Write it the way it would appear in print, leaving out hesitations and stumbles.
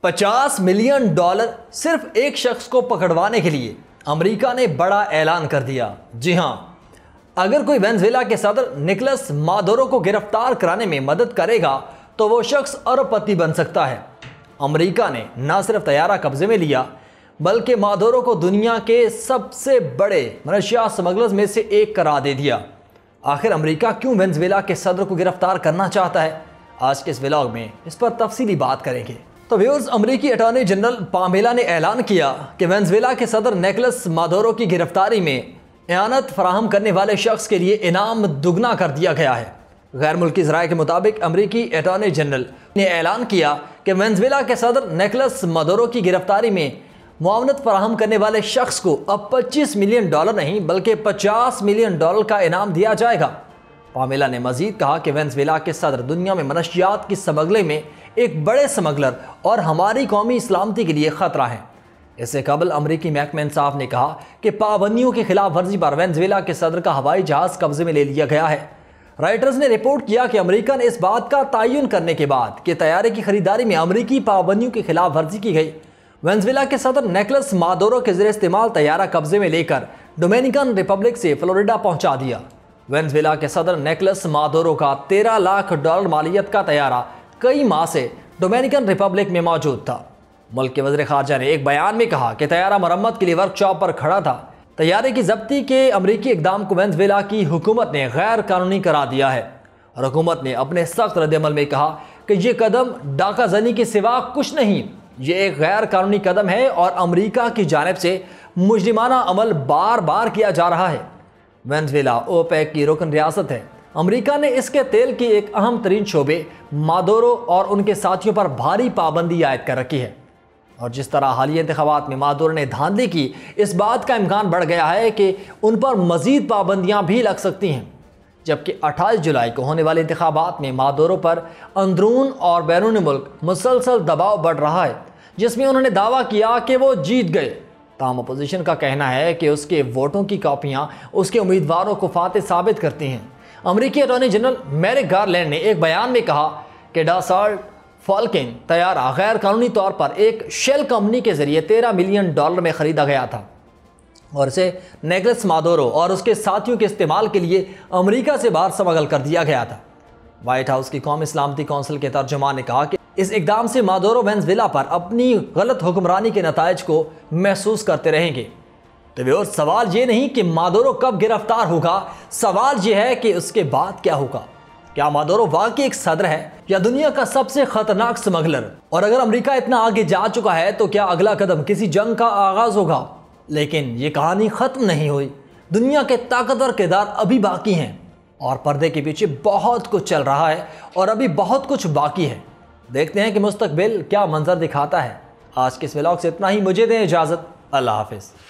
50 million dollar صرف ایک شخص کو پکڑوانے کے لیے امریکہ نے بڑا اعلان کر دیا۔ جی ہاں، اگر کوئی وینزویلا کے صدر نکولس مادورو کو گرفتار کرانے میں مدد کرے گا تو وہ شخص ارب پتی بن سکتا ہے۔ امریکہ نے نہ صرف طیارہ قبضے میں لیا بلکہ مادورو کو دنیا کے سب سے بڑے منشیات سمگلرز میں سے ایک قرار دے دیا۔ آخر امریکہ کیوں وینزویلا کے صدر کو گرفتار کرنا چاہتا ہے؟ آج کے اس ولاگ میں اس پر تفصیلی بات کریں گے۔ تو ویورز، امریکی اٹارنی جنرل پامیلا نے اعلان کیا کہ وینزویلا کے صدر نکولس مادورو کی گرفتاری میں اعانت فراہم کرنے والے شخص کے لیے انعام دگنا کر دیا گیا ہے۔ غیر ملکی ذرائع کے مطابق امریکی اٹارنی جنرل نے اعلان کیا کہ وینزویلا کے صدر نکولس مادورو کی گرفتاری میں معاونت فراہم کرنے والے شخص کو اب 25 ملین ڈالر نہیں بلکہ 50 ملین ڈالر کا انعام دیا جائے گا۔ پامیلا نے مزید کہا کہ وینزویلا کے صدر دنیا میں منشیات کی سمگلنگ میں ایک بڑے سمگلر اور ہماری قومی سلامتی کے لیے خطرہ ہیں۔ اس سے قبل امریکی محکمہ انصاف نے کہا کہ پابندیوں کی خلاف ورزی پر وینزویلا کے صدر کا ہوائی جہاز قبضے میں لے لیا گیا ہے۔ رائٹرز نے رپورٹ کیا کہ امریکہ نے اس بات کا تعین کرنے کے بعد کہ طیارے کی خریداری میں امریکی پابندیوں کی خلاف ورزی کی گئی، وینزویلا کے صدر نکولس مادورو کے زیر استعمال طیارہ قبضے میں لے کر ڈومینیکن ریپبلک سے فلوریڈا پہنچا دیا۔ وینزویلا کے صدر نکولس مادورو کا 13 لاکھ ڈالر مالیت کا طیارہ کئی ماہ سے ڈومینیکن ریپبلک میں موجود تھا۔ ملک کے وزیر خارجہ نے ایک بیان میں کہا کہ طیارہ مرمت کے لیے ورک شاپ پر کھڑا تھا۔ طیارے کی ضبطی کے امریکی اقدام کو وینزویلا کی حکومت نے غیر قانونی قرار دیا ہے اور حکومت نے اپنے سخت رد عمل میں کہا کہ یہ قدم ڈاکہ زنی کے سوا کچھ نہیں، یہ ایک غیر قانونی قدم ہے اور امریکہ کی جانب سے مجرمانہ عمل بار بار کیا جا رہا ہے۔ وینزویلا اوپیک کی رکن ریاست ہے۔ امریکہ نے اس کے تیل کی ایک اہم ترین شعبے مادورو اور ان کے ساتھیوں پر بھاری پابندی عائد کر رکھی ہے، اور جس طرح حالیہ انتخابات میں مادورو نے دھاندلی کی، اس بات کا امکان بڑھ گیا ہے کہ ان پر مزید پابندیاں بھی لگ سکتی ہیں۔ جبکہ 28 جولائی کو ہونے والے انتخابات میں مادورو پر اندرون اور بیرون ملک مسلسل دباؤ بڑھ رہا ہے، جس میں انہوں نے دعویٰ کیا کہ وہ جیت گئے۔ تاہم اپوزیشن کا کہنا ہے کہ اس کے ووٹوں کی کاپیاں اس کے امیدواروں کو فاتح ثابت کرتی ہیں۔ امریکی اٹارنی جنرل میرک گارلینڈ نے ایک بیان میں کہا کہ ڈاسالٹ فالکن طیارہ غیر قانونی طور پر ایک شیل کمپنی کے ذریعے 13 ملین ڈالر میں خریدا گیا تھا اور اسے نکولس مادورو اور اس کے ساتھیوں کے استعمال کے لیے امریکہ سے باہر سمگل کر دیا گیا تھا۔ وائٹ ہاؤس کی قومی سلامتی کونسل کے ترجمان نے کہا کہ اس اقدام سے مادورو وینزویلا پر اپنی غلط حکمرانی کے نتائج کو محسوس کرتے رہیں گے۔ تو سوال یہ نہیں کہ مادورو کب گرفتار ہوگا، سوال یہ ہے کہ اس کے بعد کیا ہوگا۔ کیا مادورو واقعی ایک صدر ہے یا دنیا کا سب سے خطرناک سمگلر؟ اور اگر امریکہ اتنا آگے جا چکا ہے تو کیا اگلا قدم کسی جنگ کا آغاز ہوگا؟ لیکن یہ کہانی ختم نہیں ہوئی۔ دنیا کے طاقتور کردار ابھی باقی ہیں اور پردے کے پیچھے بہت کچھ چل رہا ہے اور ابھی بہت کچھ باقی ہے۔ دیکھتے ہیں کہ مستقبل کیا منظر دکھاتا ہے۔ آج کے اس ولاگ سے اتنا ہی، مجھے دیں اجازت۔ اللہ حافظ۔